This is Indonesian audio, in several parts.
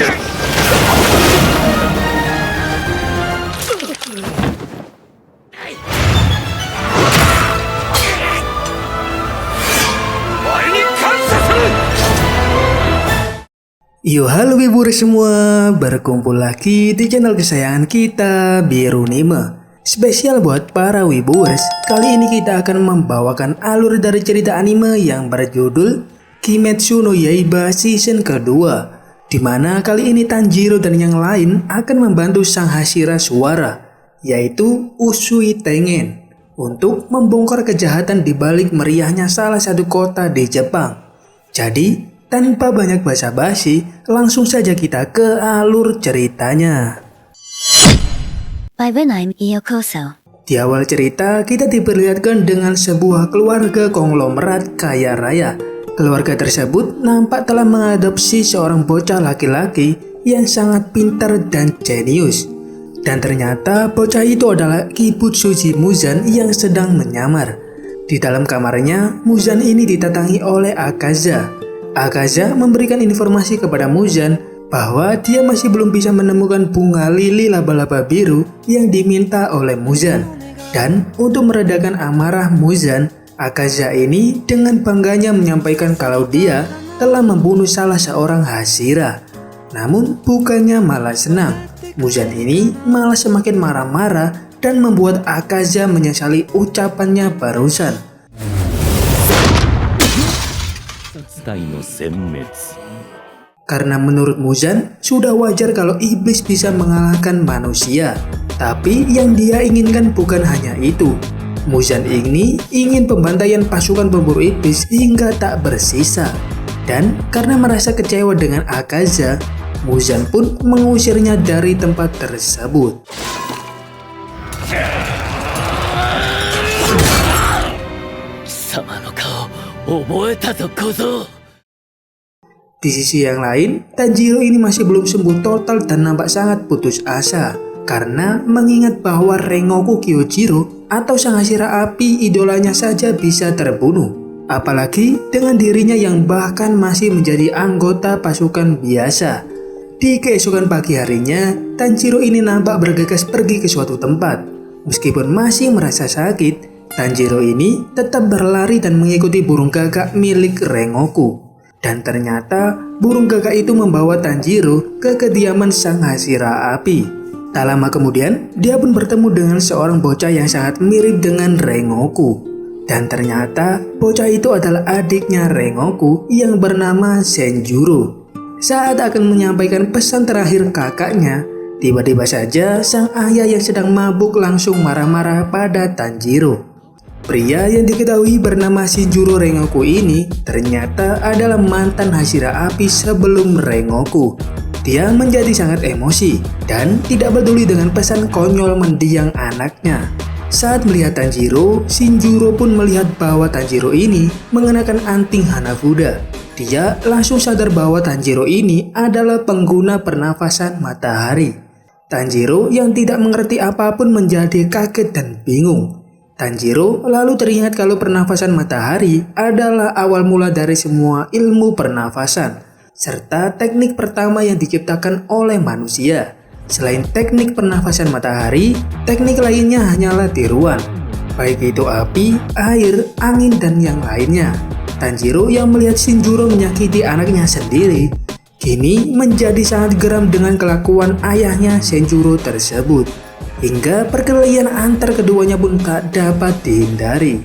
Yo, halo wibur semua, berkumpul lagi di channel kesayangan kita, Biru Anime. Spesial buat para wiburs, kali ini kita akan membawakan alur dari cerita anime yang berjudul Kimetsu no Yaiba season kedua, dimana kali ini Tanjiro dan yang lain akan membantu sang Hashira Suara, yaitu Usui Tengen, untuk membongkar kejahatan di balik meriahnya salah satu kota di Jepang. Jadi, tanpa banyak basa-basi, langsung saja kita ke alur ceritanya. Di awal cerita, kita diperlihatkan dengan sebuah keluarga konglomerat kaya raya. Keluarga tersebut nampak telah mengadopsi seorang bocah laki-laki yang sangat pintar dan jenius. Dan ternyata bocah itu adalah Kibutsuji Muzan yang sedang menyamar. Di dalam kamarnya, Muzan ini ditatangi oleh Akaza. Akaza memberikan informasi kepada Muzan bahwa dia masih belum bisa menemukan bunga lili laba-laba biru yang diminta oleh Muzan. Dan untuk meredakan amarah Muzan, Akaza ini dengan bangganya menyampaikan kalau dia telah membunuh salah seorang Hashira. Namun bukannya malah senang, Muzan ini malah semakin marah-marah dan membuat Akaza menyesali ucapannya barusan. Karena menurut Muzan, sudah wajar kalau iblis bisa mengalahkan manusia. Tapi yang dia inginkan bukan hanya itu. Muzan ini ingin pembantaian pasukan pemburu iblis hingga tak bersisa. Dan karena merasa kecewa dengan Akaza, Muzan pun mengusirnya dari tempat tersebut. Di sisi yang lain, Tanjiro ini masih belum sembuh total dan nampak sangat putus asa karena mengingat bahwa Rengoku Kyojiro atau sang Hashira api idolanya saja bisa terbunuh, apalagi dengan dirinya yang bahkan masih menjadi anggota pasukan biasa. Di keesokan pagi harinya, Tanjiro ini nampak bergegas pergi ke suatu tempat. Meskipun masih merasa sakit, Tanjiro ini tetap berlari dan mengikuti burung gagak milik Rengoku. Dan ternyata burung gagak itu membawa Tanjiro ke kediaman sang Hashira api. Tak lama kemudian, dia pun bertemu dengan seorang bocah yang sangat mirip dengan Rengoku. Dan ternyata bocah itu adalah adiknya Rengoku yang bernama Senjuro. Saat akan menyampaikan pesan terakhir kakaknya, tiba-tiba saja sang ayah yang sedang mabuk langsung marah-marah pada Tanjiro. Pria yang diketahui bernama Shinjuro Rengoku ini ternyata adalah mantan Hashira api sebelum Rengoku. Dia menjadi sangat emosi dan tidak peduli dengan pesan konyol mendiang anaknya. Saat melihat Tanjiro, Shinjuro pun melihat bahwa Tanjiro ini mengenakan anting Hanafuda. Dia langsung sadar bahwa Tanjiro ini adalah pengguna pernafasan matahari. Tanjiro yang tidak mengerti apapun menjadi kaget dan bingung. Tanjiro lalu teringat kalau pernafasan matahari adalah awal mula dari semua ilmu pernafasan, serta teknik pertama yang diciptakan oleh manusia. Selain teknik pernafasan matahari, teknik lainnya hanyalah tiruan, baik itu api, air, angin, dan yang lainnya. Tanjiro yang melihat Shinjuro menyakiti anaknya sendiri, kini menjadi sangat geram dengan kelakuan ayahnya Senjuro tersebut. Hingga perkelahian antar keduanya pun tak dapat dihindari.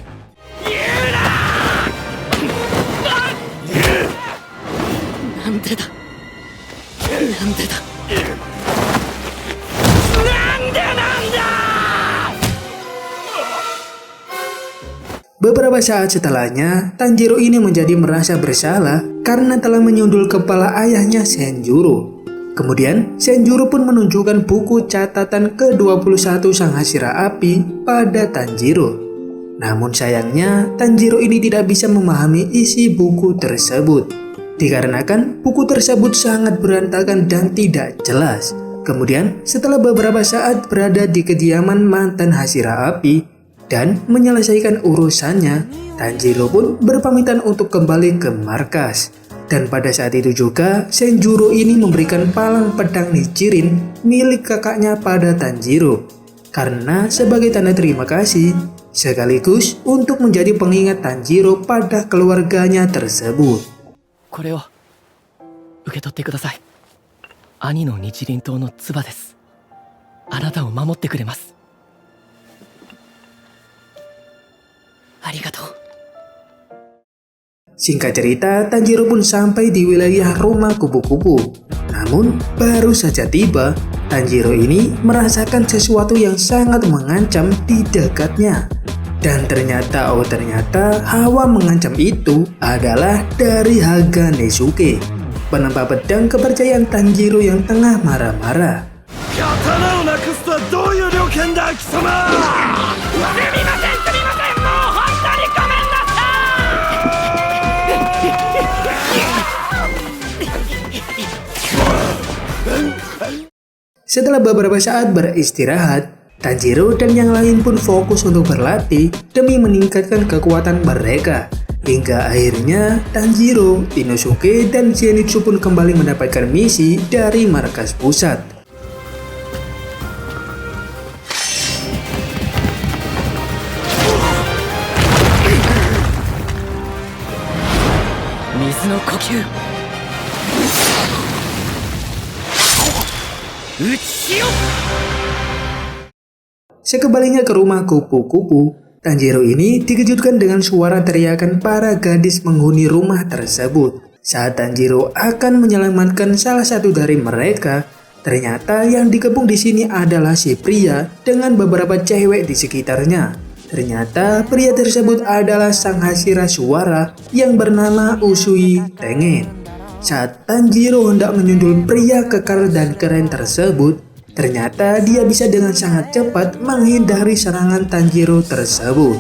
Beberapa saat setelahnya, Tanjiro ini menjadi merasa bersalah karena telah menyundul kepala ayahnya Senjuro. Kemudian, Senjuro pun menunjukkan buku catatan ke-21 sang Hashira api pada Tanjiro. Namun sayangnya, Tanjiro ini tidak bisa memahami isi buku tersebut, dikarenakan buku tersebut sangat berantakan dan tidak jelas. Kemudian, setelah beberapa saat berada di kediaman mantan Hashira api dan menyelesaikan urusannya, Tanjiro pun berpamitan untuk kembali ke markas. Dan pada saat itu juga, Senjuro ini memberikan palang pedang Nichirin milik kakaknya pada Tanjiro. Karena sebagai tanda terima kasih, sekaligus untuk menjadi pengingat Tanjiro pada keluarganya tersebut. これを受け取ってください。兄の日輪刀の唾です。あなたを守ってくれます。ありがとう。 Singkat cerita, Tanjiro pun sampai di wilayah rumah kupu-kupu. Namun, baru saja tiba, Tanjiro ini merasakan sesuatu yang sangat mengancam di dekatnya. Dan ternyata, hawa mengancam itu adalah dari Haga Nezuke, penempa pedang kepercayaan Tanjiro yang tengah marah-marah. Setelah beberapa saat beristirahat, Tanjiro dan yang lain pun fokus untuk berlatih demi meningkatkan kekuatan mereka. Hingga akhirnya Tanjiro, Inosuke, dan Zenitsu pun kembali mendapatkan misi dari markas pusat. Mizu no kokyū. Sekembalinya ke rumah kupu-kupu, Tanjiro ini dikejutkan dengan suara teriakan para gadis penghuni rumah tersebut. Saat Tanjiro akan menyelamatkan salah satu dari mereka, ternyata yang dikepung di sini adalah si pria dengan beberapa cewek di sekitarnya. Ternyata pria tersebut adalah sang Hashira Suara yang bernama Usui Tengen. Saat Tanjiro hendak menyundul pria kekar dan keren tersebut, ternyata dia bisa dengan sangat cepat menghindari serangan Tanjiro tersebut.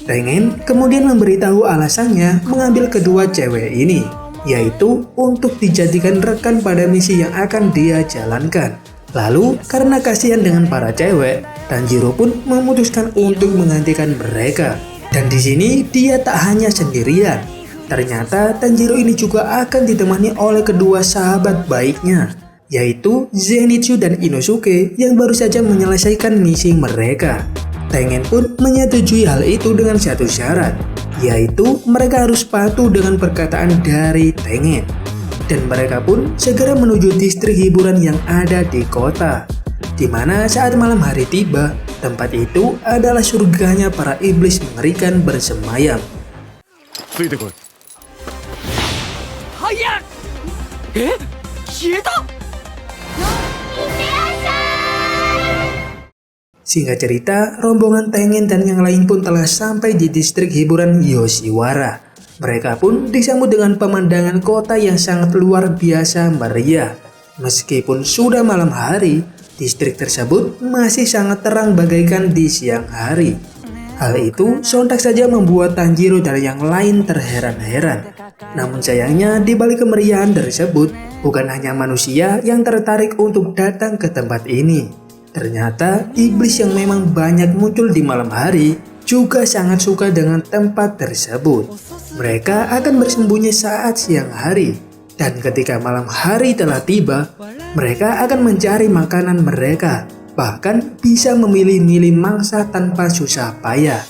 Tengen kemudian memberitahu alasannya mengambil kedua cewek ini, yaitu untuk dijadikan rekan pada misi yang akan dia jalankan. Lalu karena kasihan dengan para cewek, Tanjiro pun memutuskan untuk menggantikan mereka. Dan di sini dia tak hanya sendirian. Ternyata Tanjiro ini juga akan ditemani oleh kedua sahabat baiknya, yaitu Zenitsu dan Inosuke yang baru saja menyelesaikan misi mereka. Tengen pun menyetujui hal itu dengan satu syarat, yaitu mereka harus patuh dengan perkataan dari Tengen. Dan mereka pun segera menuju distrik hiburan yang ada di kota, di mana saat malam hari tiba, tempat itu adalah surganya para iblis mengerikan bersemayam. Singkat cerita, rombongan Tengen dan yang lain pun telah sampai di distrik hiburan Yoshiwara. Mereka pun disambut dengan pemandangan kota yang sangat luar biasa meriah. Meskipun sudah malam hari, distrik tersebut masih sangat terang bagaikan di siang hari. Hal itu sontak saja membuat Tanjiro dan yang lain terheran-heran. Namun sayangnya di balik kemeriahan tersebut, bukan hanya manusia yang tertarik untuk datang ke tempat ini. Ternyata iblis yang memang banyak muncul di malam hari juga sangat suka dengan tempat tersebut. Mereka akan bersembunyi saat siang hari, dan ketika malam hari telah tiba, mereka akan mencari makanan mereka, bahkan bisa memilih-milih mangsa tanpa susah payah.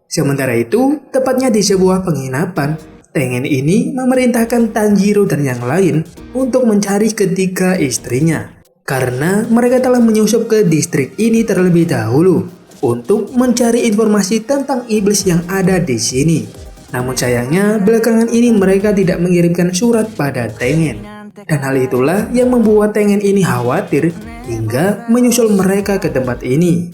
Sementara itu, tepatnya di sebuah penginapan, Tengen ini memerintahkan Tanjiro dan yang lain untuk mencari ketiga istrinya. Karena mereka telah menyusup ke distrik ini terlebih dahulu untuk mencari informasi tentang iblis yang ada di sini. Namun sayangnya belakangan ini mereka tidak mengirimkan surat pada Tengen. Dan hal itulah yang membuat Tengen ini khawatir hingga menyusul mereka ke tempat ini.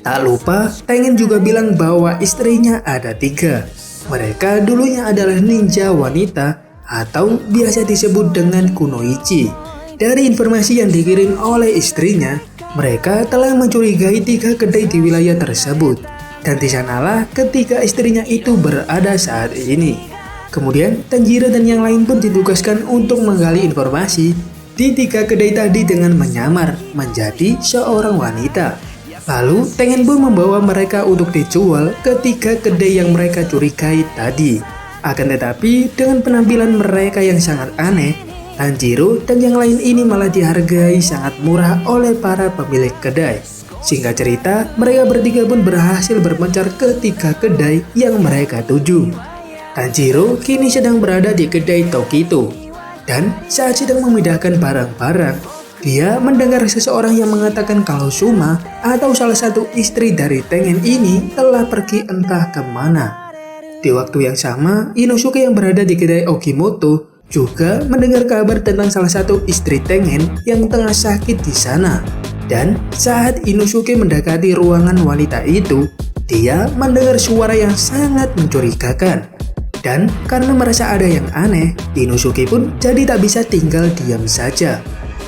Tak lupa, Tengen juga bilang bahwa istrinya ada 3. Mereka dulunya adalah ninja wanita atau biasa disebut dengan kunoichi. Dari informasi yang dikirim oleh istrinya, mereka telah mencurigai 3 kedai di wilayah tersebut. Dan di sanalah ketiga istrinya itu berada saat ini. Kemudian Tanjiro dan yang lain pun ditugaskan untuk menggali informasi di 3 kedai tadi dengan menyamar menjadi seorang wanita. Lalu Tengen pun membawa mereka untuk dijual ke 3 kedai yang mereka curigai tadi. Akan tetapi dengan penampilan mereka yang sangat aneh, Tanjiro dan yang lain ini malah dihargai sangat murah oleh para pemilik kedai. Singkat cerita, mereka bertiga pun berhasil berpencar ke 3 kedai yang mereka tuju. Tanjiro kini sedang berada di kedai Tokito, dan saat sedang memindahkan barang-barang, dia mendengar seseorang yang mengatakan kalau Suma atau salah satu istri dari Tengen ini telah pergi entah kemana. Di waktu yang sama, Inosuke yang berada di kedai Okimoto juga mendengar kabar tentang salah satu istri Tengen yang tengah sakit di sana. Dan saat Inosuke mendekati ruangan wanita itu, dia mendengar suara yang sangat mencurigakan. Dan karena merasa ada yang aneh, Inosuke pun jadi tak bisa tinggal diam saja.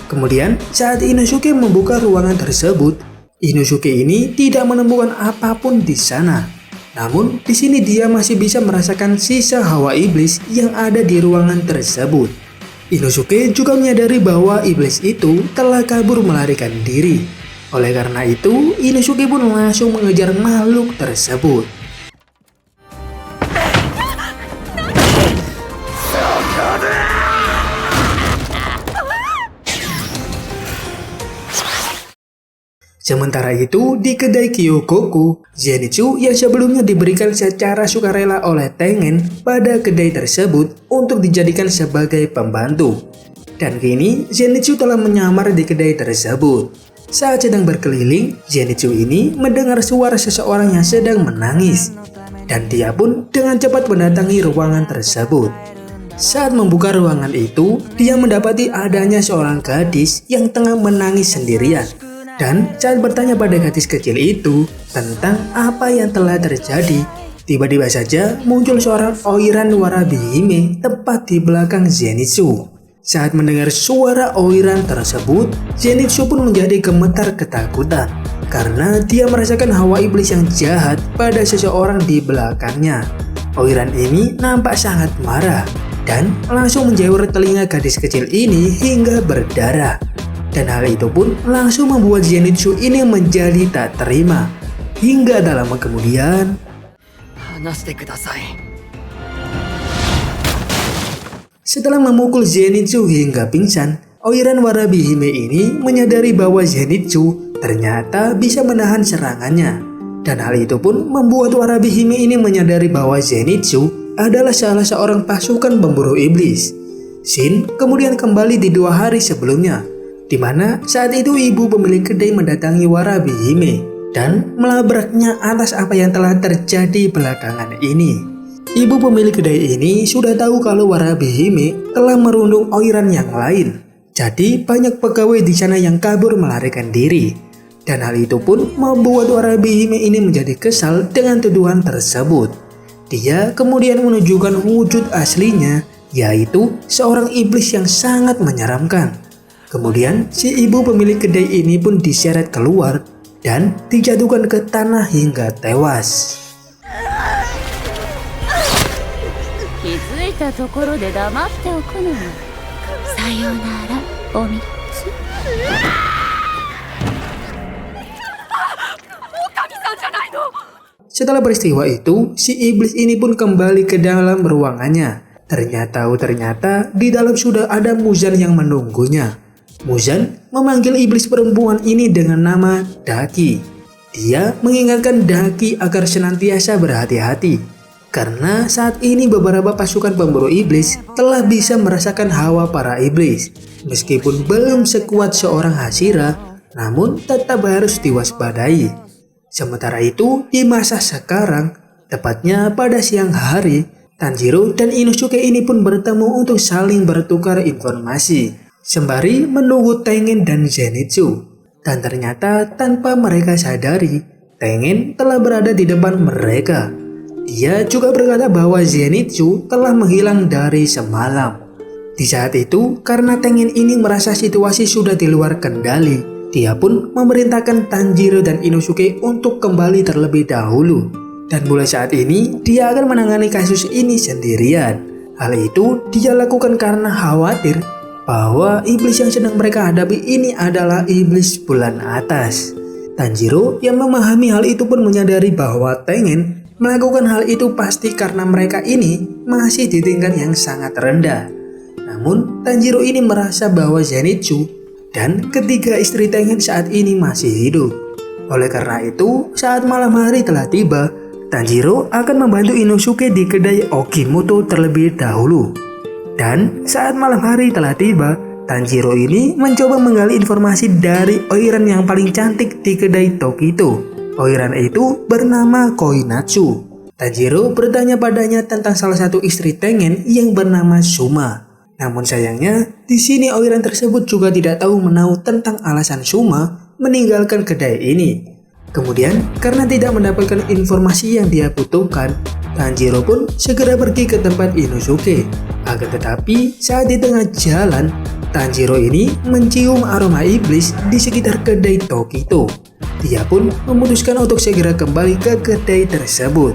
Kemudian saat Inosuke membuka ruangan tersebut, Inosuke ini tidak menemukan apapun di sana. Namun di sini dia masih bisa merasakan sisa hawa iblis yang ada di ruangan tersebut. Inosuke juga menyadari bahwa iblis itu telah kabur melarikan diri. Oleh karena itu, Inosuke pun langsung mengejar makhluk tersebut. Sementara itu, di kedai Kyogoku, Zenitsu yang sebelumnya diberikan secara sukarela oleh Tengen pada kedai tersebut untuk dijadikan sebagai pembantu. Dan kini, Zenitsu telah menyamar di kedai tersebut. Saat sedang berkeliling, Zenitsu ini mendengar suara seseorang yang sedang menangis. Dan dia pun dengan cepat mendatangi ruangan tersebut. Saat membuka ruangan itu, dia mendapati adanya seorang gadis yang tengah menangis sendirian. Dan saat bertanya pada gadis kecil itu tentang apa yang telah terjadi, tiba-tiba saja muncul seorang Oiran Warabihime tepat di belakang Zenitsu. Saat mendengar suara Oiran tersebut, Zenitsu pun menjadi gemetar ketakutan karena dia merasakan hawa iblis yang jahat pada seseorang di belakangnya. Oiran ini nampak sangat marah dan langsung menjewer telinga gadis kecil ini hingga berdarah. Dan hal itu pun langsung membuat Zenitsu ini menjadi tak terima. Hingga tak lama kemudian, setelah memukul Zenitsu hingga pingsan, Oiran Warabihime ini menyadari bahwa Zenitsu ternyata bisa menahan serangannya. Dan hal itu pun membuat Warabihime ini menyadari bahwa Zenitsu adalah salah seorang pasukan pemburu iblis. Scene kemudian kembali di 2 hari sebelumnya, di mana saat itu ibu pemilik kedai mendatangi Warabihime dan melabraknya atas apa yang telah terjadi belakangan ini. Ibu pemilik kedai ini sudah tahu kalau Warabihime telah merundung Oiran yang lain. Jadi banyak pegawai di sana yang kabur melarikan diri. Dan hal itu pun membuat Warabihime ini menjadi kesal dengan tuduhan tersebut. Dia kemudian menunjukkan wujud aslinya, yaitu seorang iblis yang sangat menyeramkan. Kemudian si ibu pemilik kedai ini pun diseret keluar dan dijatuhkan ke tanah hingga tewas. Setelah peristiwa itu, si iblis ini pun kembali ke dalam ruangannya. Ternyata di dalam sudah ada Muzan yang menunggunya. Muzan memanggil iblis perempuan ini dengan nama Daki. Dia mengingatkan Daki agar senantiasa berhati-hati, karena saat ini beberapa pasukan pemburu iblis telah bisa merasakan hawa para iblis. Meskipun belum sekuat seorang Hashira, namun tetap harus diwaspadai. Sementara itu, di masa sekarang, tepatnya pada siang hari, Tanjiro dan Inosuke ini pun bertemu untuk saling bertukar informasi, sembari menunggu Tengen dan Zenitsu. Dan ternyata tanpa mereka sadari, Tengen telah berada di depan mereka. Dia juga berkata bahwa Zenitsu telah menghilang dari semalam. Di saat itu, karena Tengen ini merasa situasi sudah di luar kendali, dia pun memerintahkan Tanjiro dan Inosuke untuk kembali terlebih dahulu. Dan mulai saat ini, dia akan menangani kasus ini sendirian. Hal itu dia lakukan karena khawatir bahwa iblis yang sedang mereka hadapi ini adalah iblis bulan atas. Tanjiro yang memahami hal itu pun menyadari bahwa Tengen melakukan hal itu pasti karena mereka ini masih di tingkat yang sangat rendah. Namun Tanjiro ini merasa bahwa Zenitsu dan ketiga istri Tengen saat ini masih hidup. Oleh karena itu, saat malam hari telah tiba, Tanjiro akan membantu Inosuke di kedai Okimoto terlebih dahulu. Dan saat malam hari telah tiba, Tanjiro ini mencoba menggali informasi dari Oiran yang paling cantik di kedai Tokito. Oiran itu bernama Koinatsu. Tanjiro bertanya padanya tentang salah satu istri Tengen yang bernama Suma. Namun sayangnya, di sini Oiran tersebut juga tidak tahu menahu tentang alasan Suma meninggalkan kedai ini. Kemudian, karena tidak mendapatkan informasi yang dia butuhkan, Tanjiro pun segera pergi ke tempat Inosuke. Akan tetapi, saat di tengah jalan, Tanjiro ini mencium aroma iblis di sekitar kedai Tokito. Dia pun memutuskan untuk segera kembali ke kedai tersebut.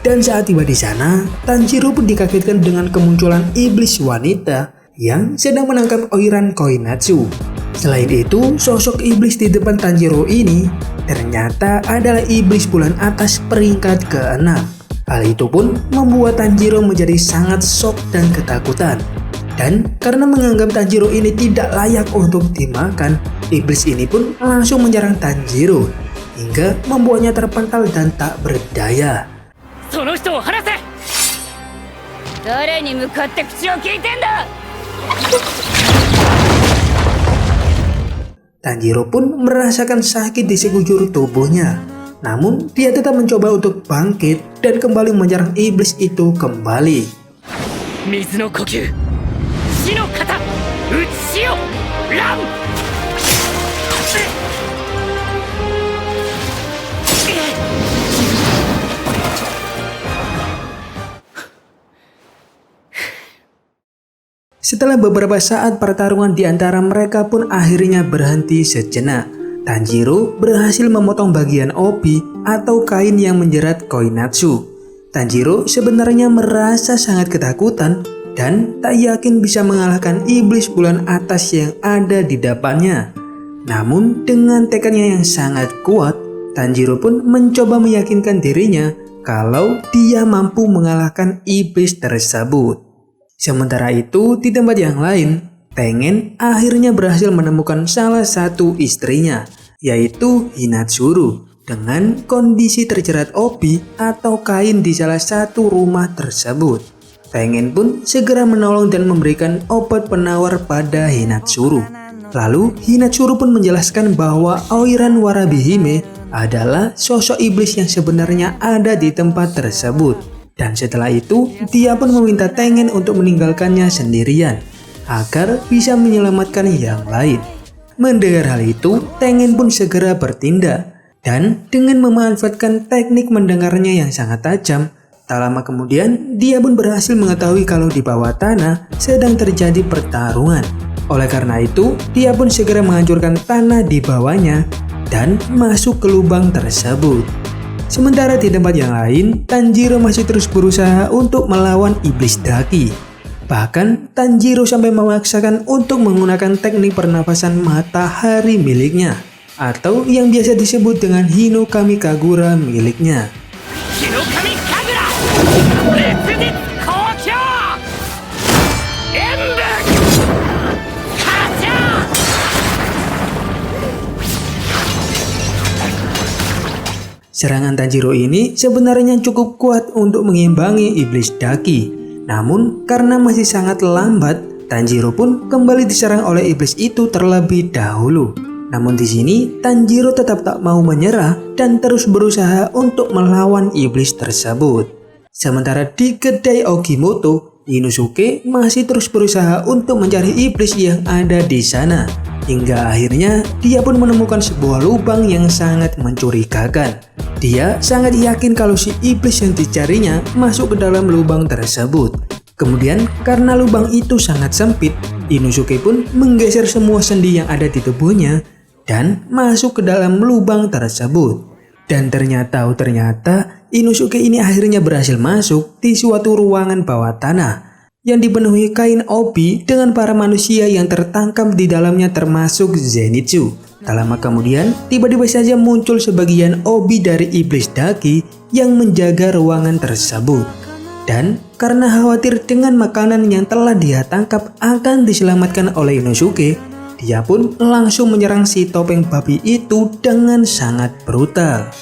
Dan saat tiba di sana, Tanjiro pun dikagetkan dengan kemunculan iblis wanita yang sedang menangkap Oiran Koinatsu. Selain itu, sosok iblis di depan Tanjiro ini ternyata adalah iblis bulan atas peringkat ke-6. Hal itu pun membuat Tanjiro menjadi sangat shock dan ketakutan. Dan karena menganggap Tanjiro ini tidak layak untuk dimakan, iblis ini pun langsung menyerang Tanjiro hingga membuatnya terpental dan tak berdaya. Tanjiro pun merasakan sakit di sekujur tubuhnya. Namun dia tetap mencoba untuk bangkit dan kembali menyerang iblis itu kembali. Setelah beberapa saat pertarungan di antara mereka pun akhirnya berhenti sejenak. Tanjiro berhasil memotong bagian obi atau kain yang menjerat Koinatsu. Tanjiro sebenarnya merasa sangat ketakutan dan tak yakin bisa mengalahkan iblis bulan atas yang ada di depannya. Namun dengan tekadnya yang sangat kuat, Tanjiro pun mencoba meyakinkan dirinya kalau dia mampu mengalahkan iblis tersebut. Sementara itu, di tempat yang lain, Tengen akhirnya berhasil menemukan salah satu istrinya, yaitu Hinatsuru, dengan kondisi terjerat obi atau kain di salah satu rumah tersebut. Tengen pun segera menolong dan memberikan obat penawar pada Hinatsuru. Lalu, Hinatsuru pun menjelaskan bahwa Oiran Warabihime adalah sosok iblis yang sebenarnya ada di tempat tersebut. Dan setelah itu, dia pun meminta Tengen untuk meninggalkannya sendirian agar bisa menyelamatkan yang lain. Mendengar hal itu, Tengen pun segera bertindak dan dengan memanfaatkan teknik mendengarnya yang sangat tajam, tak lama kemudian dia pun berhasil mengetahui kalau di bawah tanah sedang terjadi pertarungan. Oleh karena itu, dia pun segera menghancurkan tanah di bawahnya dan masuk ke lubang tersebut. Sementara di tempat yang lain, Tanjiro masih terus berusaha untuk melawan iblis daki. Bahkan Tanjiro sampai memaksakan untuk menggunakan teknik pernapasan matahari miliknya, atau yang biasa disebut dengan Hinokami Kagura miliknya. Hinokami Kagura! Serangan Tanjiro ini sebenarnya cukup kuat untuk mengimbangi iblis daki. Namun karena masih sangat lambat, Tanjiro pun kembali diserang oleh iblis itu terlebih dahulu. Namun di sini Tanjiro tetap tak mau menyerah dan terus berusaha untuk melawan iblis tersebut. Sementara di kedai Okimoto, Inosuke masih terus berusaha untuk mencari iblis yang ada di sana. Hingga akhirnya dia pun menemukan sebuah lubang yang sangat mencurigakan. Dia sangat yakin kalau si iblis yang dicarinya masuk ke dalam lubang tersebut. Kemudian karena lubang itu sangat sempit, Inosuke pun menggeser semua sendi yang ada di tubuhnya dan masuk ke dalam lubang tersebut. Dan ternyata Inosuke ini akhirnya berhasil masuk di suatu ruangan bawah tanah. yang dipenuhi kain obi dengan para manusia yang tertangkap di dalamnya termasuk Zenitsu. Tak lama kemudian, tiba-tiba saja muncul sebagian obi dari iblis Daki yang menjaga ruangan tersebut. Dan karena khawatir dengan makanan yang telah dia tangkap akan diselamatkan oleh Inosuke, dia pun langsung menyerang si topeng babi itu dengan sangat brutal.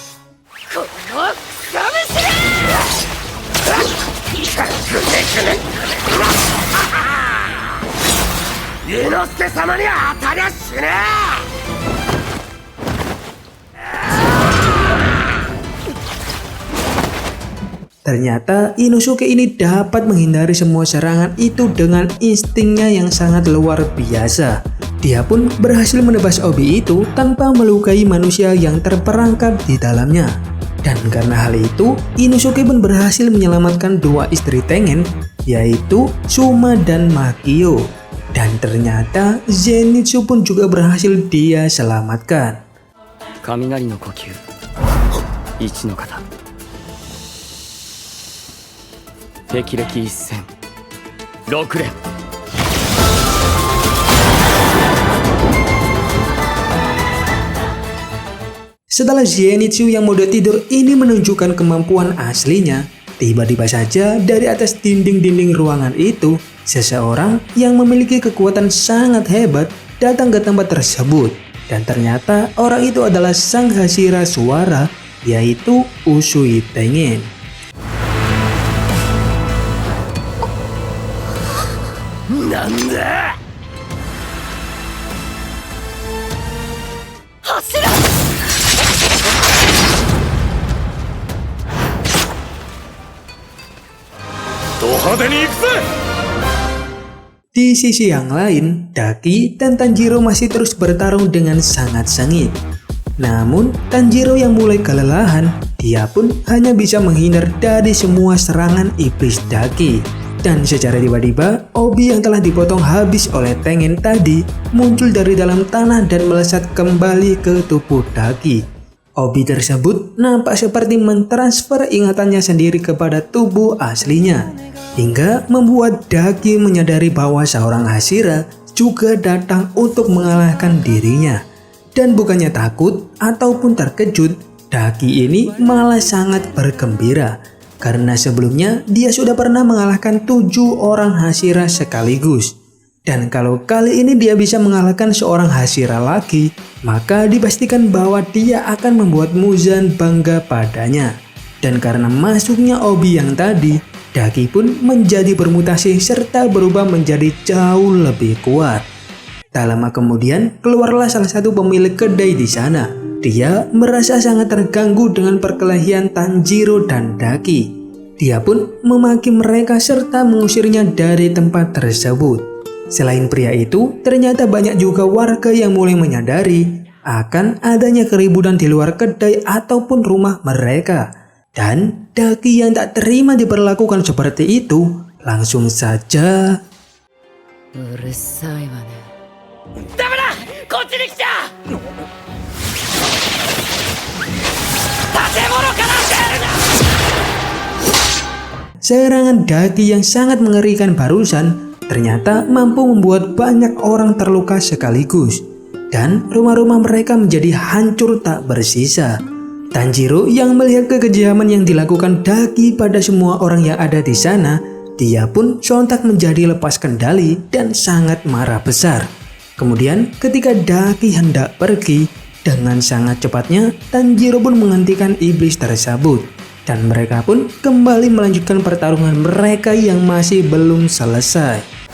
Ternyata Inosuke ini dapat menghindari semua serangan itu dengan instingnya yang sangat luar biasa. Dia pun berhasil menebas obi itu tanpa melukai manusia yang terperangkap di dalamnya. Dan karena hal itu, Inosuke pun berhasil menyelamatkan dua istri Tengen, yaitu Suma dan Makio. Dan ternyata Zenitsu pun juga berhasil dia selamatkan. Kaminari no kokyu. Ichi no kata. Tekireki 1000. 6 連. Setelah Zenitsu yang mode tidur ini menunjukkan kemampuan aslinya, tiba-tiba saja dari atas dinding-dinding ruangan itu, seseorang yang memiliki kekuatan sangat hebat datang ke tempat tersebut. Dan ternyata orang itu adalah sang Hashira Suara, yaitu Usui Tengen. Nanda? Hashira! Di sisi yang lain, Daki dan Tanjiro masih terus bertarung dengan sangat sengit. Namun, Tanjiro yang mulai kelelahan, dia pun hanya bisa menghindar dari semua serangan iblis Daki. Dan secara tiba-tiba, obi yang telah dipotong habis oleh Tengen tadi muncul dari dalam tanah dan melesat kembali ke tubuh Daki. Obi tersebut nampak seperti mentransfer ingatannya sendiri kepada tubuh aslinya, hingga membuat Daki menyadari bahwa seorang Hashira juga datang untuk mengalahkan dirinya. Dan bukannya takut ataupun terkejut, Daki ini malah sangat bergembira, karena sebelumnya dia sudah pernah mengalahkan 7 orang Hashira sekaligus. Dan kalau kali ini dia bisa mengalahkan seorang Hashira lagi, maka dipastikan bahwa dia akan membuat Muzan bangga padanya. Dan karena masuknya obi yang tadi, Daki pun menjadi bermutasi serta berubah menjadi jauh lebih kuat. Tak lama kemudian, keluarlah salah satu pemilik kedai di sana. Dia merasa sangat terganggu dengan perkelahian Tanjiro dan Daki. Dia pun memaki mereka serta mengusirnya dari tempat tersebut. Selain pria itu, ternyata banyak juga warga yang mulai menyadari akan adanya keributan di luar kedai ataupun rumah mereka. Dan Daki yang tak terima diperlakukan seperti itu, langsung saja... Serangan Daki yang sangat mengerikan barusan ternyata mampu membuat banyak orang terluka sekaligus, dan rumah-rumah mereka menjadi hancur tak bersisa. Tanjiro yang melihat kekejaman yang dilakukan Daki pada semua orang yang ada di sana, dia pun sontak menjadi lepas kendali dan sangat marah besar. Kemudian ketika Daki hendak pergi, dengan sangat cepatnya Tanjiro pun menghentikan iblis tersebut, dan mereka pun kembali melanjutkan pertarungan mereka yang masih belum selesai.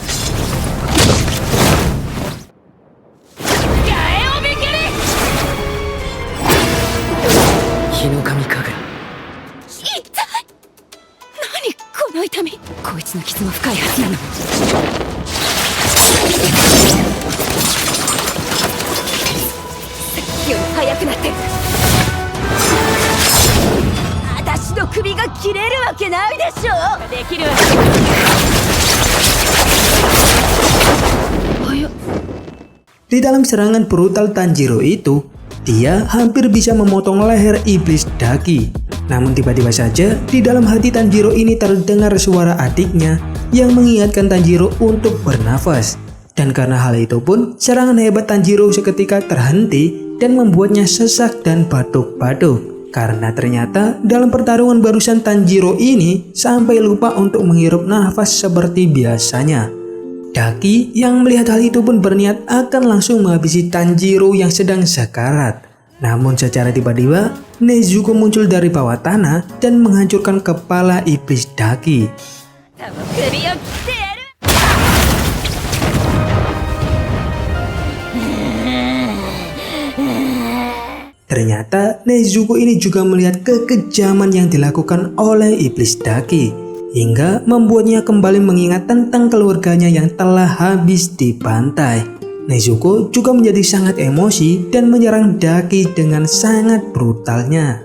Di dalam serangan brutal Tanjiro itu, Dia hampir bisa memotong leher iblis Daki. Namun tiba-tiba saja di dalam hati Tanjiro ini terdengar suara adiknya yang mengingatkan Tanjiro untuk bernafas. Dan karena hal itu pun serangan hebat Tanjiro seketika terhenti dan membuatnya sesak dan batuk-batuk. Karena ternyata dalam pertarungan barusan Tanjiro ini sampai lupa untuk menghirup nafas seperti biasanya. Daki yang melihat hal itu pun berniat akan langsung menghabisi Tanjiro yang sedang sekarat. Namun secara tiba-tiba Nezuko muncul dari bawah tanah dan menghancurkan kepala iblis Daki. Ternyata Nezuko ini juga melihat kekejaman yang dilakukan oleh iblis Daki, hingga membuatnya kembali mengingat tentang keluarganya yang telah habis dibantai. Nezuko juga menjadi sangat emosi dan menyerang Daki dengan sangat brutalnya.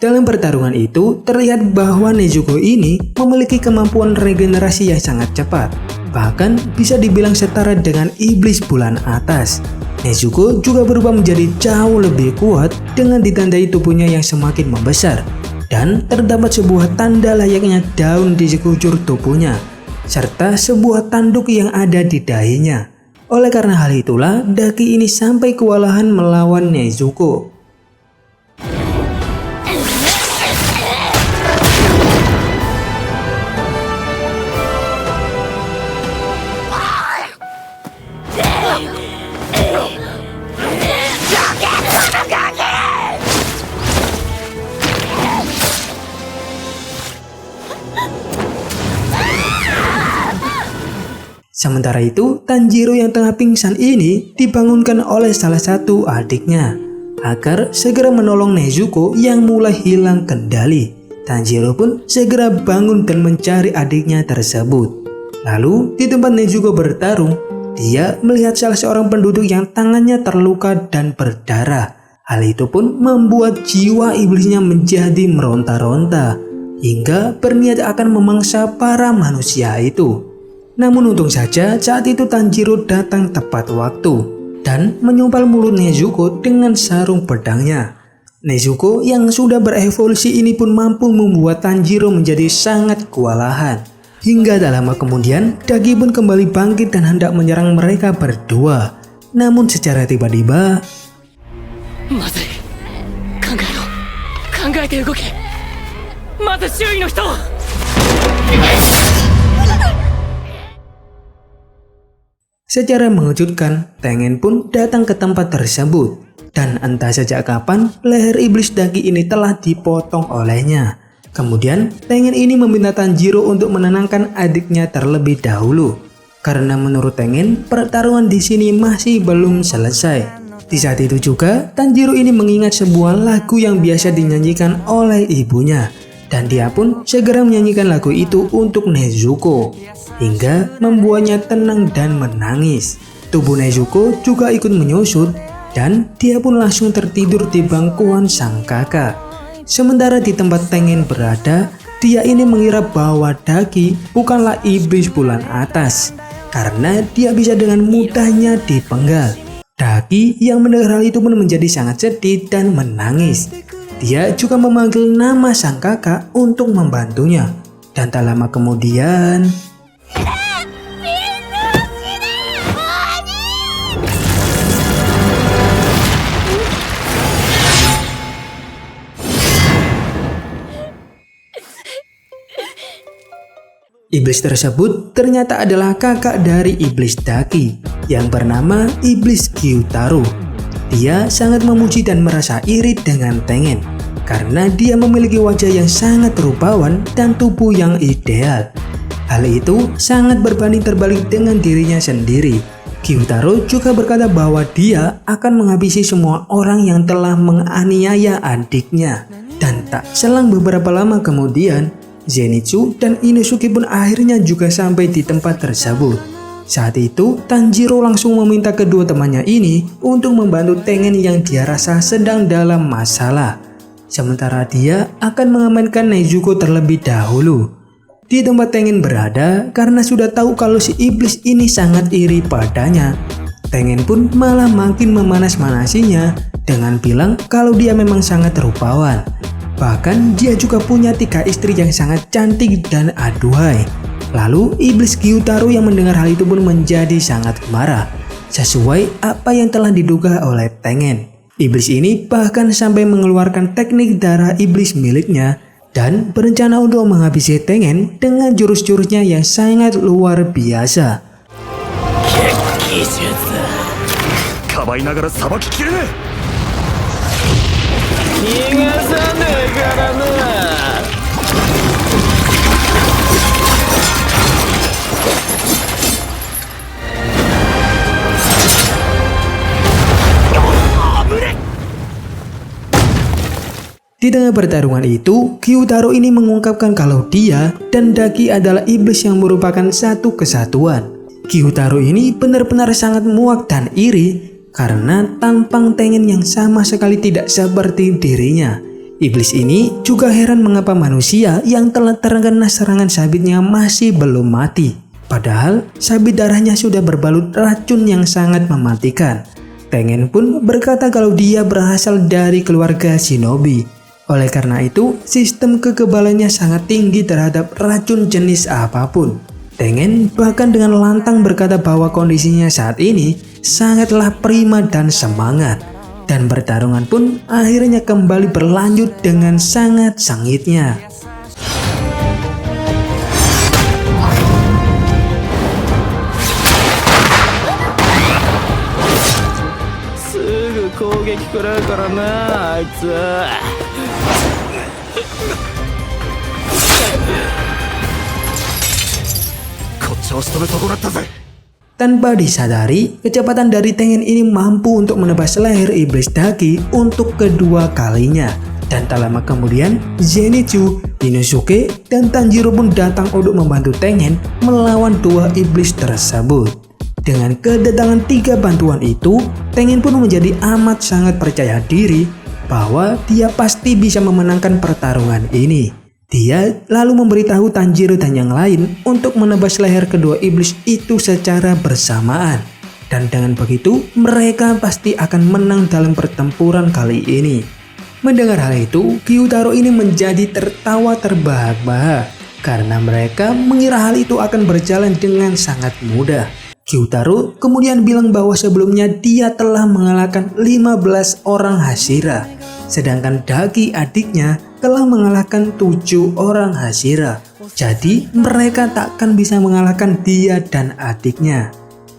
Dalam pertarungan itu, terlihat bahwa Nezuko ini memiliki kemampuan regenerasi yang sangat cepat. Bahkan bisa dibilang setara dengan iblis bulan atas. Nezuko juga berubah menjadi jauh lebih kuat dengan ditandai tubuhnya yang semakin membesar. Dan terdapat sebuah tanda layaknya daun di sekujur tubuhnya, serta sebuah tanduk yang ada di dahinya. Oleh karena hal itulah, Daki ini sampai kewalahan melawan Nezuko. Sementara itu, Tanjiro yang tengah pingsan ini dibangunkan oleh salah satu adiknya agar segera menolong Nezuko yang mulai hilang kendali. Tanjiro pun segera bangun dan mencari adiknya tersebut. Lalu di tempat Nezuko bertarung, dia melihat salah seorang penduduk yang tangannya terluka dan berdarah. Hal itu pun membuat jiwa iblisnya menjadi meronta-ronta hingga berniat akan memangsa para manusia itu. Namun untung saja saat itu Tanjiro datang tepat waktu dan menyumpal mulut Nezuko dengan sarung pedangnya. Nezuko yang sudah berevolusi ini pun mampu membuat Tanjiro menjadi sangat kewalahan. Hingga tak lama kemudian, Daki pun kembali bangkit dan hendak menyerang mereka berdua. Namun secara tiba-tiba, secara mengejutkan, Tengen pun datang ke tempat tersebut. Dan entah sejak kapan, leher iblis Daki ini telah dipotong olehnya. Kemudian, Tengen ini meminta Tanjiro untuk menenangkan adiknya terlebih dahulu. Karena menurut Tengen, pertarungan di sini masih belum selesai. Di saat itu juga, Tanjiro ini mengingat sebuah lagu yang biasa dinyanyikan oleh ibunya. Dan dia pun segera menyanyikan lagu itu untuk Nezuko, hingga membuatnya tenang dan menangis. Tubuh Nezuko juga ikut menyusut dan dia pun langsung tertidur di bangkuan sang kakak. Sementara di tempat Tengen berada, dia ini mengira bahwa Daki bukanlah iblis bulan atas karena dia bisa dengan mudahnya dipenggal. Daki yang mendengar hal itu pun menjadi sangat sedih dan menangis. Dia juga memanggil nama sang kakak untuk membantunya. Dan tak lama kemudian, iblis tersebut ternyata adalah kakak dari iblis Daki yang bernama iblis Gyutaro. Dia sangat memuji dan merasa iri dengan Tengen karena dia memiliki wajah yang sangat rupawan dan tubuh yang ideal. Hal itu sangat berbanding terbalik dengan dirinya sendiri. Gyutaro juga berkata bahwa dia akan menghabisi semua orang yang telah menganiaya adiknya. Dan tak selang beberapa lama kemudian, Zenitsu dan Inosuke pun akhirnya juga sampai di tempat tersebut. Saat itu, Tanjiro langsung meminta kedua temannya ini untuk membantu Tengen yang dia rasa sedang dalam masalah. sementara dia akan mengamankan Nezuko terlebih dahulu. Di tempat Tengen berada, karena sudah tahu kalau si iblis ini sangat iri padanya, Tengen pun malah makin memanas-manasinya dengan bilang kalau dia memang sangat rupawan. Bahkan dia juga punya 3 istri yang sangat cantik dan aduhai. Lalu iblis Gyutaro yang mendengar hal itu pun menjadi sangat marah, sesuai apa yang telah diduga oleh Tengen. Iblis ini bahkan sampai mengeluarkan teknik darah iblis miliknya dan berencana untuk menghabisi Tengen dengan jurus-jurusnya yang sangat luar biasa. Di tengah pertarungan itu, Gyutaro ini mengungkapkan kalau dia dan Daki adalah iblis yang merupakan satu kesatuan. Gyutaro ini benar-benar sangat muak dan iri karena tampang Tengen yang sama sekali tidak seperti dirinya. Iblis ini juga heran mengapa manusia yang telah terkena serangan sabitnya masih belum mati. Padahal sabit darahnya sudah berbalut racun yang sangat mematikan. Tengen pun berkata kalau dia berasal dari keluarga shinobi. Oleh karena itu, sistem kekebalannya sangat tinggi terhadap racun jenis apapun. Tengen bahkan dengan lantang berkata bahwa kondisinya saat ini sangatlah prima dan semangat. Dan pertarungan pun akhirnya kembali berlanjut dengan sangat sengitnya. Tanpa disadari, kecepatan dari Tengen ini mampu untuk menebas leher iblis Daki untuk kedua kalinya. Dan tak lama kemudian, Zenitsu, Inosuke, dan Tanjiro pun datang untuk membantu Tengen melawan 2 iblis tersebut. Dengan kedatangan 3 bantuan itu, Tengen pun menjadi amat sangat percaya diri bahwa dia pasti bisa memenangkan pertarungan ini. Dia lalu memberitahu Tanjiro dan yang lain untuk menebas leher kedua iblis itu secara bersamaan. Dan dengan begitu, mereka pasti akan menang dalam pertempuran kali ini. Mendengar hal itu, Gyutaro ini menjadi tertawa terbahak-bahak karena mereka mengira hal itu akan berjalan dengan sangat mudah. Gyutaro kemudian bilang bahwa sebelumnya dia telah mengalahkan 15 orang Hashira, sedangkan Daki adiknya telah mengalahkan 7 orang Hashira. Jadi mereka takkan bisa mengalahkan dia dan adiknya.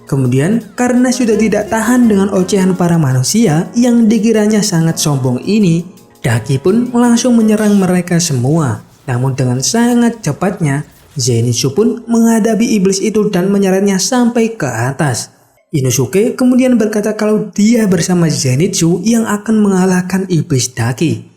Kemudian karena sudah tidak tahan dengan ocehan para manusia yang dikiranya sangat sombong ini, Daki pun langsung menyerang mereka semua. Namun dengan sangat cepatnya, Zenitsu pun menghadapi iblis itu dan menyeretnya sampai ke atas. Inosuke kemudian berkata kalau dia bersama Zenitsu yang akan mengalahkan iblis Daki.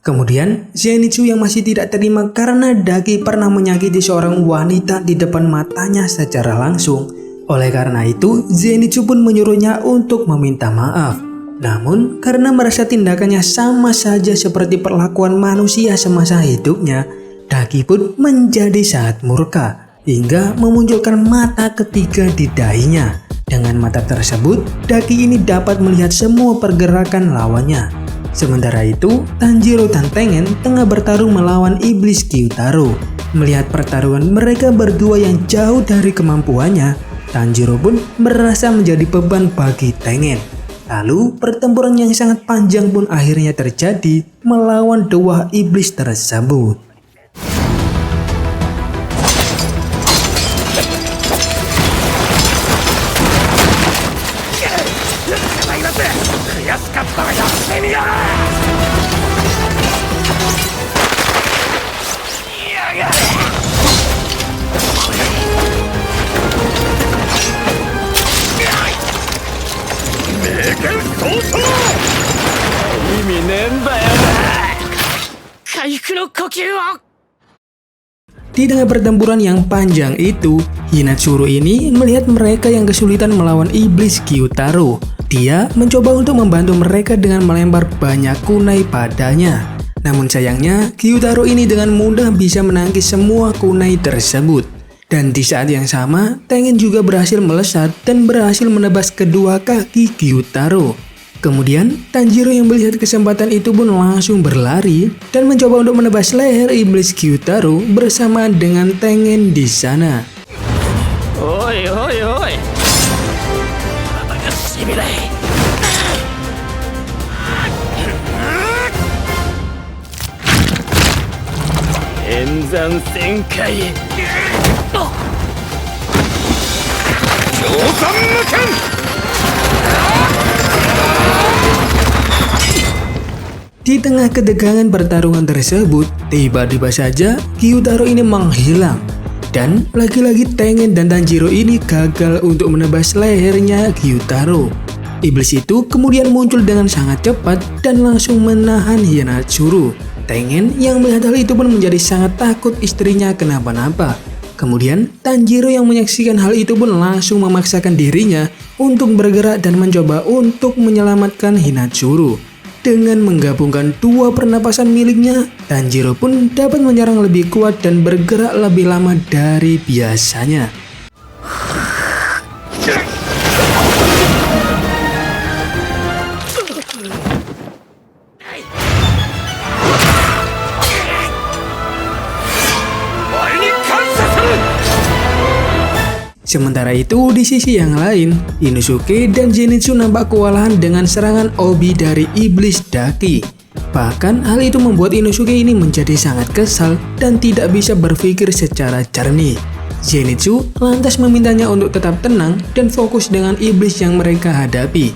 Kemudian Zenitsu yang masih tidak terima karena Daki pernah menyakiti seorang wanita di depan matanya secara langsung. Oleh karena itu, Zenitsu pun menyuruhnya untuk meminta maaf. Namun, karena merasa tindakannya sama saja seperti perlakuan manusia semasa hidupnya, Daki pun menjadi sangat murka hingga memunculkan mata ketiga di dahinya. Dengan mata tersebut, Daki ini dapat melihat semua pergerakan lawannya. Sementara itu, Tanjiro dan Tengen tengah bertarung melawan iblis Gyutaro. Melihat pertarungan mereka berdua yang jauh dari kemampuannya, Tanjiro pun merasa menjadi beban bagi Tengen. Lalu pertempuran yang sangat panjang pun akhirnya terjadi melawan 2 iblis tersebut. Di tengah pertempuran yang panjang itu, Hinatsuru ini melihat mereka yang kesulitan melawan iblis Gyutaro. Dia mencoba untuk membantu mereka dengan melempar banyak kunai padanya. Namun sayangnya, Gyutaro ini dengan mudah bisa menangkis semua kunai tersebut. Dan di saat yang sama, Tengen juga berhasil melesat dan berhasil menebas kedua kaki Gyutaro. Kemudian, Tanjiro yang melihat kesempatan itu pun langsung berlari dan mencoba untuk menebas leher iblis Gyutaro bersamaan dengan Tengen di sana. Oi, oi, oi. Enzan Senkai. Shousan Muken. Di tengah ketegangan pertarungan tersebut, tiba-tiba saja Gyutaro ini menghilang. Dan lagi-lagi Tengen dan Tanjiro ini gagal untuk menebas lehernya Gyutaro. Iblis itu kemudian muncul dengan sangat cepat dan langsung menahan Hinatsuru. Tengen yang melihat hal itu pun menjadi sangat takut istrinya kenapa-napa. Kemudian Tanjiro yang menyaksikan hal itu pun langsung memaksakan dirinya untuk bergerak dan mencoba untuk menyelamatkan Hinatsuru. Dengan menggabungkan dua pernapasan miliknya, Tanjiro pun dapat menyerang lebih kuat dan bergerak lebih lama dari biasanya. Sementara itu, di sisi yang lain, Inosuke dan Zenitsu nampak kewalahan dengan serangan Obi dari iblis Daki. Bahkan, hal itu membuat Inosuke ini menjadi sangat kesal dan tidak bisa berpikir secara jernih. Zenitsu lantas memintanya untuk tetap tenang dan fokus dengan iblis yang mereka hadapi.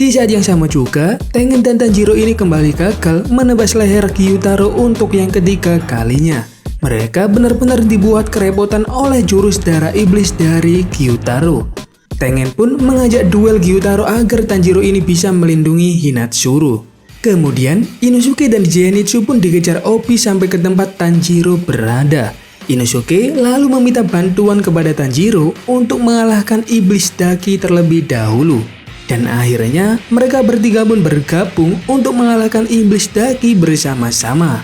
Di saat yang sama juga, Tengen dan Tanjiro ini kembali gagal menebas leher Gyutaro untuk yang ketiga kalinya. Mereka benar-benar dibuat kerepotan oleh jurus darah iblis dari Gyutaro. Tengen pun mengajak duel Gyutaro agar Tanjiro ini bisa melindungi Hinatsuru. Kemudian, Inosuke dan Zenitsu pun dikejar Obi sampai ke tempat Tanjiro berada. Inosuke lalu meminta bantuan kepada Tanjiro untuk mengalahkan iblis Daki terlebih dahulu. Dan akhirnya mereka bertiga pun bergabung untuk mengalahkan iblis Daki bersama-sama.